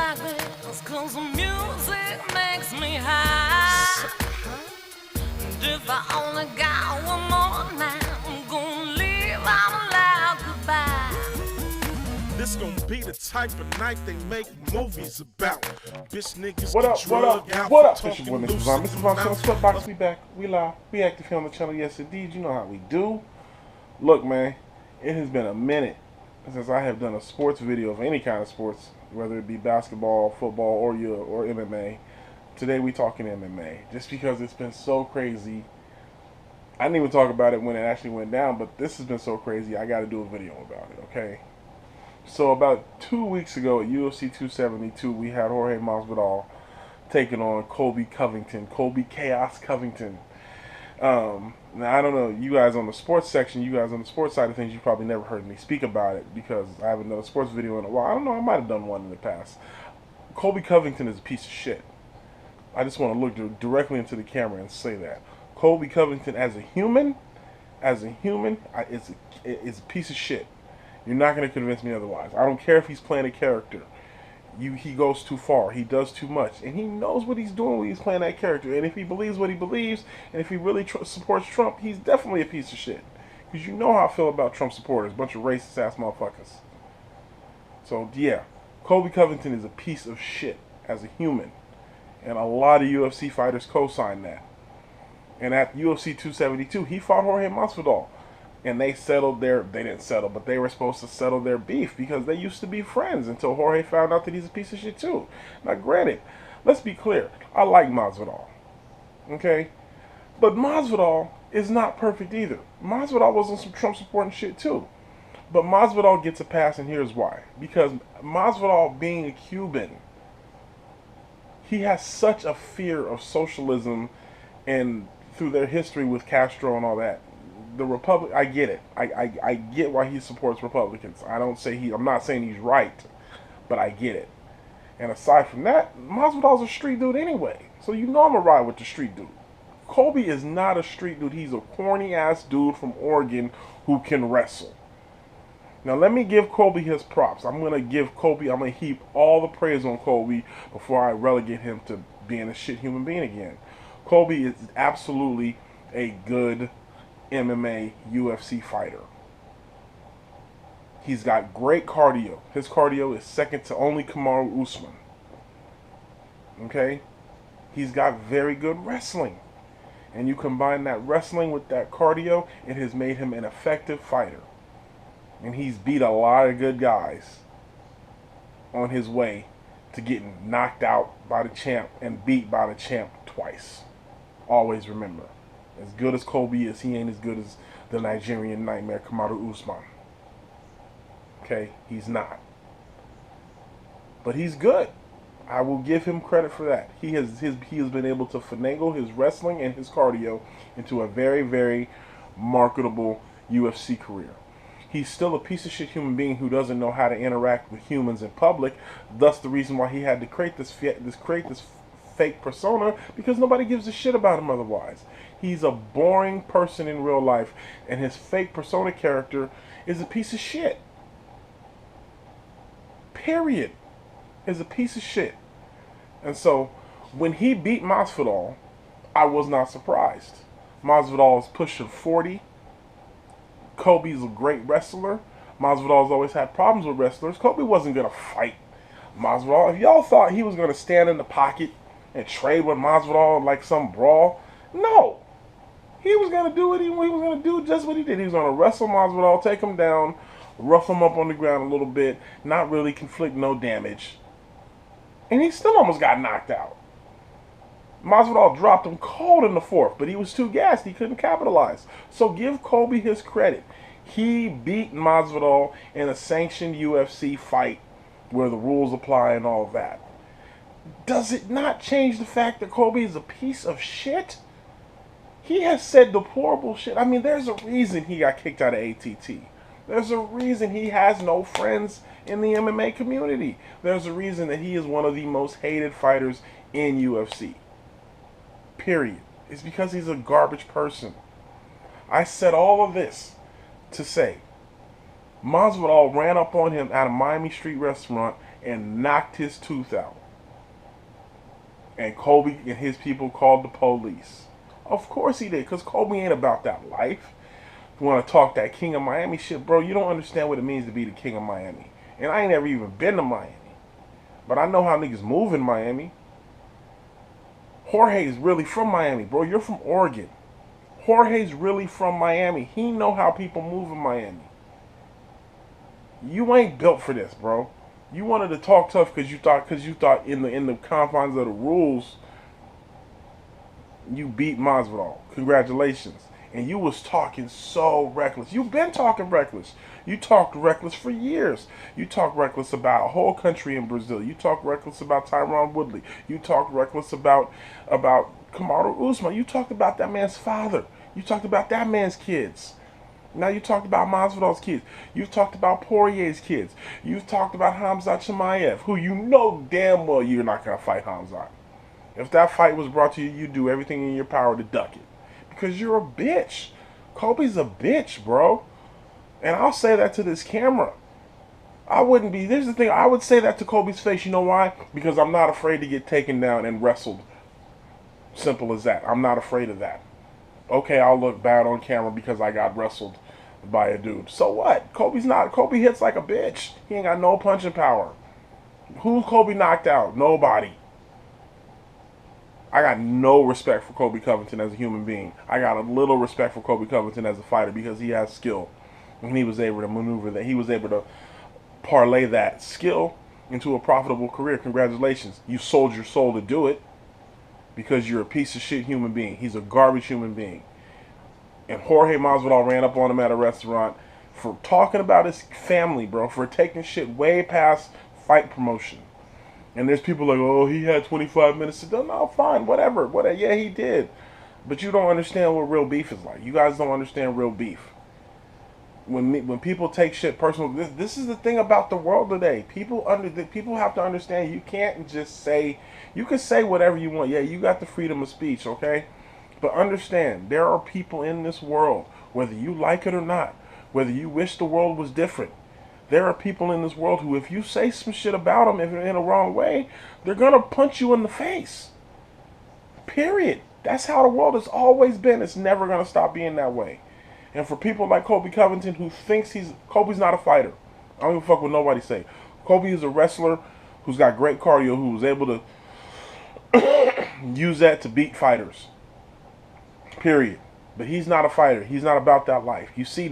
like this, 'cause the music makes me high. And if I only got one more night, I'm gonna leave out a loud goodbye. This gonna be the type of night they make movies about. Bitch niggas What get up, what up, drugged out what for up? This is talking Mr. loose Vaughn. in Mr. the Vaughn, channel mouth. Sweatbox, we back. We live. We active here on the channel. Yes, indeed. You know how we do. Look, man, it has been a minute since I have done a sports video of any kind of sports, whether it be basketball, football, or MMA. Today we talking MMA, just because it's been so crazy. I didn't even talk about it when it actually went down, but this has been so crazy, I got to do a video about it, okay? So about 2 weeks ago at UFC 272, we had Jorge Masvidal taking on Colby Chaos Covington. Now, I don't know, you guys on the sports section, you guys on the sports side of things, you probably never heard me speak about it because I haven't done a sports video in a while. I don't know, I might have done one in the past. Colby Covington is a piece of shit. I just want to look directly into the camera and say that. Colby Covington as a human, is a piece of shit. You're not going to convince me otherwise. I don't care if he's playing a character. He goes too far. He does too much. And he knows what he's doing when he's playing that character. And if he believes what he believes, and if he really supports Trump, he's definitely a piece of shit. Because you know how I feel about Trump supporters. Bunch of racist ass motherfuckers. So, yeah. Colby Covington is a piece of shit as a human. And a lot of UFC fighters co-sign that. And at UFC 272, he fought Jorge Masvidal. And they didn't settle, but they were supposed to settle their beef because they used to be friends until Jorge found out that he's a piece of shit too. Now granted, let's be clear, I like Masvidal. Okay? But Masvidal is not perfect either. Masvidal was on some Trump supporting shit too. But Masvidal gets a pass, and here's why. Because Masvidal, being a Cuban, he has such a fear of socialism, and through their history with Castro and all that. The Republic, I get it. I get why he supports Republicans. I'm not saying he's right, but I get it. And aside from that, Masvidal's a street dude anyway. So you know I'm gonna ride with the street dude. Colby is not a street dude. He's a corny ass dude from Oregon who can wrestle. Now let me give Colby his props. I'm gonna heap all the praise on Colby before I relegate him to being a shit human being again. Colby is absolutely a good MMA UFC fighter. He's got great cardio. His cardio is second to only Kamaru Usman. Okay? He's got very good wrestling. And you combine that wrestling with that cardio, it has made him an effective fighter. And he's beat a lot of good guys on his way to getting knocked out by the champ and beat by the champ twice. Always remember. As good as Colby is, he ain't as good as the Nigerian nightmare Kamaru Usman. Okay? He's not. But he's good. I will give him credit for that. He has been able to finagle his wrestling and his cardio into a very, very marketable UFC career. He's still a piece of shit human being who doesn't know how to interact with humans in public. Thus the reason why he had to create this fake persona, because nobody gives a shit about him otherwise. He's a boring person in real life, and his fake persona character is a piece of shit. Period. Is a piece of shit. And so, when he beat Masvidal, I was not surprised. Masvidal is pushing 40. Colby's a great wrestler. Masvidal's always had problems with wrestlers. Colby wasn't going to fight Masvidal. If y'all thought he was going to stand in the pocket and trade with Masvidal like some brawl, no. He was going to do he was going to do just what he did. He was going to wrestle Masvidal, take him down, rough him up on the ground a little bit, not really inflict no damage. And he still almost got knocked out. Masvidal dropped him cold in the fourth, but he was too gassed. He couldn't capitalize. So give Colby his credit. He beat Masvidal in a sanctioned UFC fight where the rules apply and all of that. Does it not change the fact that Colby is a piece of shit? He has said deplorable shit. I mean, there's a reason he got kicked out of ATT. There's a reason he has no friends in the MMA community. There's a reason that he is one of the most hated fighters in UFC. Period. It's because he's a garbage person. I said all of this to say Masvidal ran up on him at a Miami Street restaurant, and knocked his tooth out. And Kobe and his people called the police. Of course he did, because Kobe ain't about that life. If you want to talk that King of Miami shit, bro, you don't understand what it means to be the King of Miami. And I ain't never even been to Miami. But I know how niggas move in Miami. Jorge's really from Miami, bro. You're from Oregon. Jorge's really from Miami. He know how people move in Miami. You ain't built for this, bro. You wanted to talk tough because you thought in the confines of the rules you beat Masvidal. Congratulations. And you was talking so reckless. You've been talking reckless. You talked reckless for years. You talked reckless about a whole country in Brazil. You talked reckless about Tyron Woodley. You talked reckless about Kamaru Usman. You talked about that man's father. You talked about that man's kids. Now you talked about Masvidal's kids. You've talked about Poirier's kids. You've talked about Khamzat Chimaev, who you know damn well you're not going to fight Khamzat. If that fight was brought to you, you'd do everything in your power to duck it. Because you're a bitch. Kobe's a bitch, bro. And I'll say that to this camera. I wouldn't be, this is the thing, I would say that to Kobe's face. You know why? Because I'm not afraid to get taken down and wrestled. Simple as that. I'm not afraid of that. Okay, I'll look bad on camera because I got wrestled by a dude. So what? Kobe hits like a bitch. He ain't got no punching power. Who Kobe knocked out? Nobody. I got no respect for Kobe Covington as a human being. I got a little respect for Kobe Covington as a fighter because he has skill. And he was able to maneuver that. He was able to parlay that skill into a profitable career. Congratulations. You sold your soul to do it because you're a piece of shit human being. He's a garbage human being. And Jorge Masvidal ran up on him at a restaurant for talking about his family, bro, for taking shit way past fight promotion. And there's people like, oh, he had 25 minutes to do. No, fine, whatever. Yeah, he did. But you don't understand what real beef is like. You guys don't understand real beef. When people take shit personal, this is the thing about the world today. People have to understand you can't just say, you can say whatever you want. Yeah, you got the freedom of speech, okay? But understand, there are people in this world, whether you like it or not, whether you wish the world was different, there are people in this world who, if you say some shit about them in a wrong way, they're going to punch you in the face. Period. That's how the world has always been. It's never going to stop being that way. And for people like Kobe Covington who thinks Kobe's not a fighter. I don't give a fuck what nobody say. Kobe is a wrestler who's got great cardio, who was able to use that to beat fighters. Period. But he's not a fighter. He's not about that life. You see,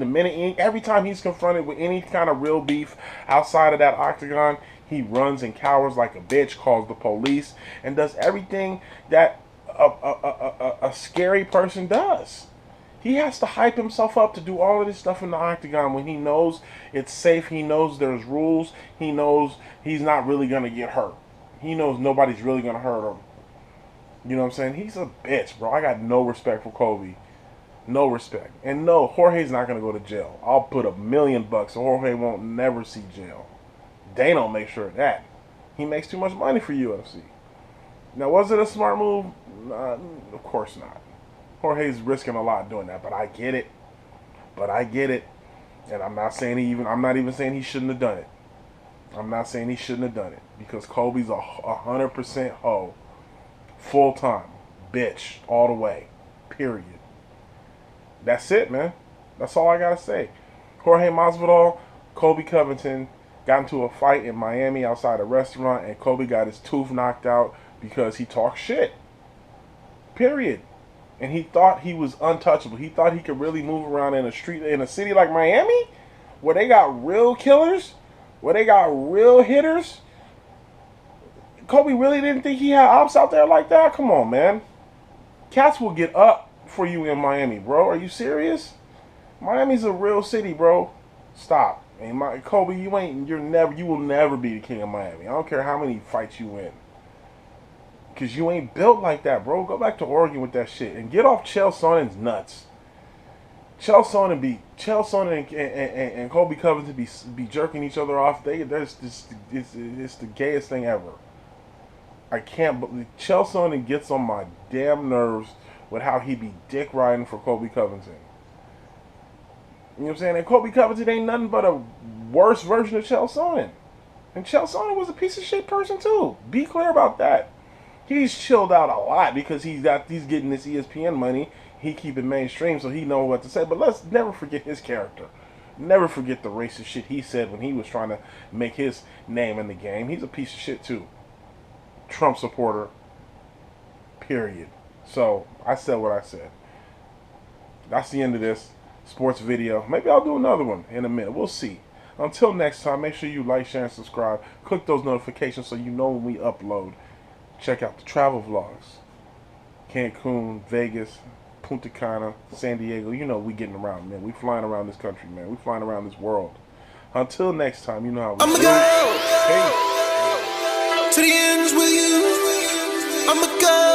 every time he's confronted with any kind of real beef outside of that octagon, he runs and cowers like a bitch, calls the police, and does everything that a scary person does. He has to hype himself up to do all of this stuff in the octagon when he knows it's safe. He knows there's rules. He knows he's not really going to get hurt. He knows nobody's really going to hurt him. You know what I'm saying? He's a bitch, bro. I got no respect for Kobe. No respect. And no, Jorge's not going to go to jail. I'll put $1 million so Jorge won't never see jail. They don't make sure of that. He makes too much money for UFC. Now, was it a smart move? Of course not. Jorge's risking a lot doing that, but I get it. And I'm not even saying he shouldn't have done it. I'm not saying he shouldn't have done it because Kobe's 100% hoe. Full time. Bitch. All the way. Period. That's it, man. That's all I gotta say. Jorge Masvidal, Kobe Covington got into a fight in Miami outside a restaurant, and Kobe got his tooth knocked out because he talked shit. Period. And he thought he was untouchable. He thought he could really move around in a city like Miami, where they got real killers, where they got real hitters. Kobe really didn't think he had ops out there like that? Come on, man. Cats will get up for you in Miami, bro. Are you serious? Miami's a real city, bro. Stop. And Kobe, you will never be the king of Miami. I don't care how many fights you win. Because you ain't built like that, bro. Go back to Oregon with that shit. And get off Chael Sonnen's nuts. Chael Sonnen and Kobe Covington be jerking each other off. It's the gayest thing ever. I can't believe Chael Sonnen gets on my damn nerves with how he be dick riding for Kobe Covington. You know what I'm saying? And Kobe Covington ain't nothing but a worse version of Chael Sonnen. And Chelsea was a piece of shit person too. Be clear about that. He's chilled out a lot because he's getting this ESPN money. He keep it mainstream so he know what to say. But let's never forget his character. Never forget the racist shit he said when he was trying to make his name in the game. He's a piece of shit too. Trump supporter. Period. So I said what I said. That's the end of this sports video. Maybe I'll do another one in a minute. We'll see. Until next time, make sure you like, share, and subscribe. Click those notifications so you know when we upload. Check out the travel vlogs. Cancun, Vegas, Punta Cana, San Diego. You know we getting around, man. We flying around this country, man. We flying around this world. Until next time, you know how we do. To the ends with you. I'm a girl.